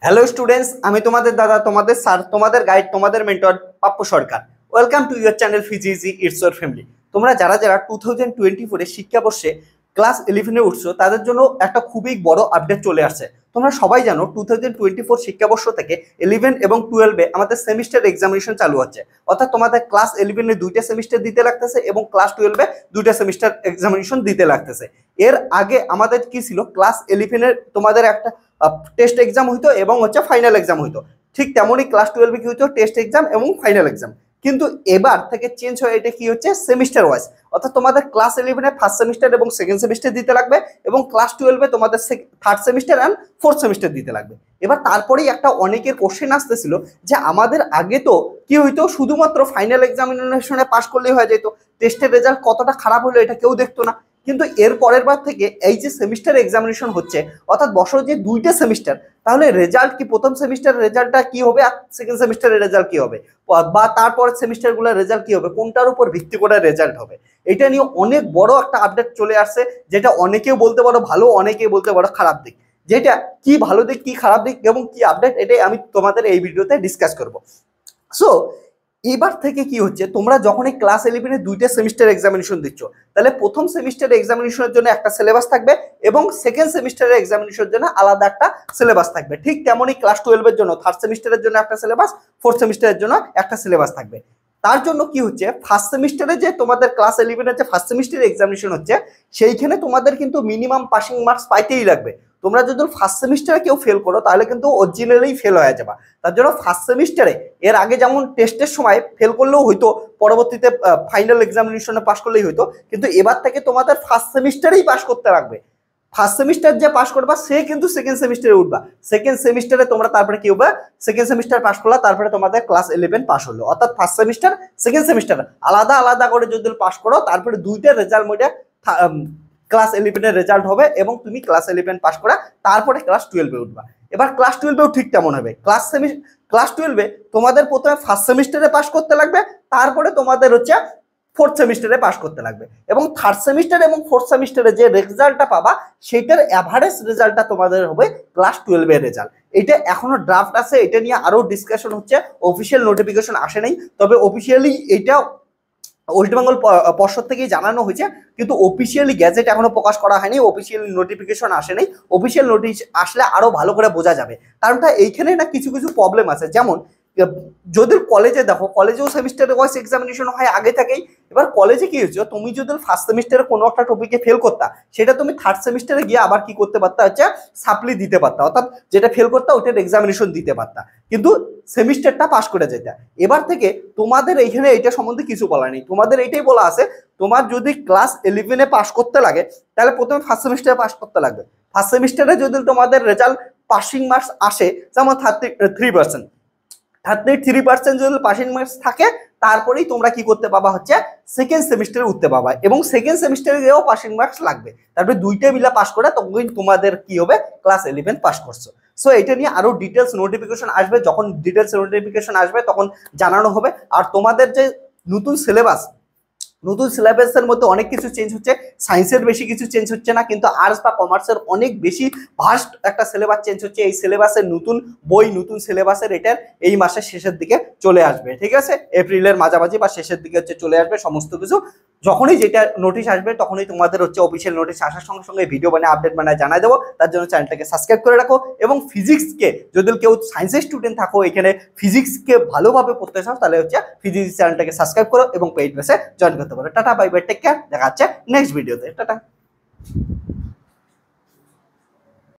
Hello students, আমি তোমাদের দাদা, তোমাদের স্যার, তোমাদের গাইড, তোমাদের mentor Pappu Sarkar. Welcome to your channel ফিজিজি ইটস ইউর ফ্যামিলি। তোমরা যারা যারা 2024 শিক্ষাবর্ষে ক্লাস 11-এ উঠছো, তাদের জন্য একটা খুবই বড় আপডেট চলে আসছে। তোমরা সবাই জানো 2024 শিক্ষাবর্ষ থেকে 11 এবং 12-এ আমাদের সেমিস্টার এক্সামিনেশন চালু হচ্ছে। অর্থাৎ তোমাদের ক্লাস 11-এ 2টা সেমিস্টার দিতে লাগতেছে এবং ক্লাস 12-এ 2টা সেমিস্টার এক্সামিনেশন দিতে লাগতেছে। এর আগে আমাদের কি ছিল, ক্লাস 11-এর তোমাদের একটা টেস্ট এক্সাম হইতো এবং হচ্ছে ফাইনাল এক্সাম হইতো। ঠিক তেমনই ক্লাস 12-এ কি হইতো, টেস্ট এক্সাম এবং ফাইনাল এক্সাম। কিন্তু এবার থেকে চেঞ্জ হয়ে এটা কি হচ্ছে, সেমিস্টার ওয়াইজ। অর্থাৎ তোমাদের ক্লাস 11-এ ফার্স্ট সেমিস্টার এবং সেকেন্ড সেমিস্টার দিতে লাগবে এবং ক্লাস 12-এ তোমাদের third semester and fourth semester দিতে লাগবে। এবার তারপরেই একটা অনেকের কোশ্চেন আসতেছিল যে আমাদের আগে তো কি হইতো, শুধুমাত্র ফাইনাল এক্সামিনেশনে পাস করলেই হয়ে যেত, টেস্টের রেজাল্ট কতটা খারাপ হলো এটা কেউ দেখতো না। কিন্তু এর পরের বার থেকে এই যে সেমিস্টার এক্সামিনেশন হচ্ছে, অর্থাৎ বছর যে 2টা সেমিস্টার, তাহলে রেজাল্ট কি, প্রথম সেমিস্টারের রেজাল্টটা কি হবে আর সেকেন্ড সেমিস্টারের রেজাল্ট কি হবে, বা তারপরের সেমিস্টারগুলোর রেজাল্ট কি হবে, কোনটার উপর ভিত্তি করে রেজাল্ট হবে, এটা নিয়ে অনেক বড় একটা আপডেট চলে আসছে। যেটা অনেকেও বলতে পারো ভালো, অনেকেই বলতে পারো খারাপ দিক। যেটা কি ভালো দিক, কি খারাপ দিক এবং কি আপডেট, এটাই আমি তোমাদের এই ভিডিওতে ডিসকাস করব। সো এবার থেকে কি হচ্ছে, তোমরা যখন এই ক্লাস 11-এ 2টা সেমিস্টার এক্সামিনেশন দিচ্ছ, তাহলে প্রথম সেমিস্টার এক্সামিনেশনের জন্য একটা সিলেবাস থাকবে এবং সেকেন্ড সেমিস্টারের এক্সামিনেশনের জন্য আলাদা একটা সিলেবাস থাকবে। ঠিক তেমনই ক্লাস 12-এর জন্য থার্ড সেমিস্টারের জন্য একটা সিলেবাস, ফোর্থ সেমিস্টারের জন্য একটা সিলেবাস থাকবে। তার জন্য কি হচ্ছে, ফার্স্ট সেমিস্টারে যে তোমাদের ক্লাস 11-এর যে ফার্স্ট সেমিস্টার এক্সামিনেশন হচ্ছে, সেইখানে তোমাদের কিন্তু মিনিমাম পাসিং মার্কস পাইতেই লাগবে। তোমরা যদি ফার্স্ট সেমিস্টারে কেউ ফেল করো, তাহলে কিন্তু অরিজিনালি ফেল হয়ে যাবে। তার জন্য ফার্স্ট সেমিস্টারে এর আগে যেমন টেস্টের সময় ফেল করলেও হয়তো, পরবর্তীতে ফাইনাল এক্সামিনেশনে পাস করলেই হয়তো, কিন্তু এবার থেকে তোমাদের ফার্স্ট সেমিস্টারেই পাস করতে লাগবে। ফার্স্ট সেমিস্টার যে পাস করবা সে কিন্তু সেকেন্ড সেমিস্টারে উঠবা। সেকেন্ড সেমিস্টারে তোমরা তারপরে কি হবে, সেকেন্ড সেমিস্টার পাস করলা, তারপরে তোমাদের ক্লাস 11 পাস হলো। অর্থাৎ ফার্স্ট সেমিস্টার সেকেন্ড সেমিস্টার আলাদা আলাদা করে যদি পাস করো, তারপরে 2টা রেজাল্ট মধ্যে ক্লাস 11-এর রেজাল্ট হবে এবং তুমি ক্লাস 11 পাস করা, তারপরে ক্লাস 12-এ উঠবা। এবার ক্লাস 12-এও ঠিক তেমন হবে। ক্লাস 12-এ তোমাদের প্রথমে ফার্স্ট সেমিস্টারে পাস করতে লাগবে, তারপরে তোমাদের হচ্ছে ফোর্থ সেমিস্টারে পাস করতে লাগবে এবং থার্ড সেমিস্টার এবং ফোর্থ সেমিস্টারে যে রেজাল্টটা পাবা, সেটার অ্যাভারেজ রেজাল্টটা তোমাদের হবে ক্লাস 12-এর রেজাল্ট। এটা এখনো ড্রাফট আছে, এটা নিয়ে আরো ডিসকাশন হচ্ছে, অফিসিয়াল নোটিফিকেশন আসে নাই। তবে অফিসিয়ালি এটা ওয়েস্ট বেঙ্গল পর্ষদ থেকেই জানানো হয়েছে, কিন্তু অফিসিয়ালি গ্যাজেট এখনো প্রকাশ করা হয়নি, অফিসিয়াল নোটিফিকেশন আসে নাই। অফিসিয়াল নোটিশ আসলে আরো ভালো করে বোঝা যাবে। কারণটা এইখানে না কিছু কিছু প্রবলেম আছে। যেমন যদি কলেজে দেখো, কলেজেও সেমিস্টার ওয়াইজ এক্সামিনেশন হয় আগে থেকেই। এবার কলেজে কি হচ্ছে, তুমি যদি ফার্স্ট সেমিস্টারে কোনো একটা টপিকে ফেল করতা, সেটা তুমি থার্ড সেমিস্টারে গিয়ে আবার কি করতে পারতা, হচ্ছে সাপ্লি দিতে পারতা। অর্থাৎ যেটা ফেল করতা ওটার এক্সামিনেশন দিতে পারতা, কিন্তু সেমিস্টারটা পাস করে যেতে। এবার থেকে তোমাদের এইখানে এটা সম্বন্ধে কিছু বলা নেই, তোমাদের এইটাই বলা আছে, তোমার যদি ক্লাস 11-এ পাস করতে লাগে, তাহলে প্রথমে ফার্স্ট সেমিস্টারে পাস করতে লাগবে। ফার্স্ট সেমিস্টারে যদি তোমাদের রেজাল্ট পাসিং মার্কস আসে যেমন 33%, 33% যদি পাসিং মার্কস থাকে, তারপরেই তোমরা কি করতে পাবা, হচ্ছে সেকেন্ড সেমিস্টারে উঠতে পাবা এবং সেকেন্ড সেমিস্টারে গিয়েও পাসিং মার্কস লাগবে। তারপরে 2টা মিলা পাস করে তখন তোমাদের কি হবে, ক্লাস 11 পাস করছো। সো এটা নিয়ে আরো ডিটেলস নোটিফিকেশন আসবে, যখন ডিটেলস নোটিফিকেশন আসবে তখন জানানো হবে। আর তোমাদের যে নতুন সিলেবাসের মধ্যে অনেক কিছু চেঞ্জ হচ্ছে। সায়েন্সের বেশি কিছু চেঞ্জ হচ্ছে না, কিন্তু আর্টস বা কমার্সের অনেক বেশি ভাস্ট একটা সিলেবাস চেঞ্জ হচ্ছে। এই সিলেবাসের নতুন বই, নতুন সিলেবাসের এটার এই মাসের শেষের দিকে চলে আসবে। ঠিক আছে, এপ্রিলের মাঝামাঝি বা শেষের দিকে হচ্ছে চলে আসবে সমস্ত কিছু। যখনই যেটা নোটিশ আসবে তখনই তোমাদের হচ্ছে অফিসিয়াল নোটিশ আসার সঙ্গে সঙ্গে ভিডিও বানিয়ে আপডেট বানিয়ে জানাই দেবো। তার জন্য চ্যানেলটাকে সাবস্ক্রাইব করে রাখো এবং ফিজিক্সকে, যদি কেউ সায়েন্সের স্টুডেন্ট থাকো, এখানে ফিজিক্সকে ভালোভাবে পড়তে চাও, তাহলে হচ্ছে ফিজিক্স চ্যানেলটাকে সাবস্ক্রাইব করো এবং পেইড বেসে জয়েন করতে পারো। Tata, bye bye, take care, দেখা হচ্ছে নেক্সট ভিডিওতে। টাটা।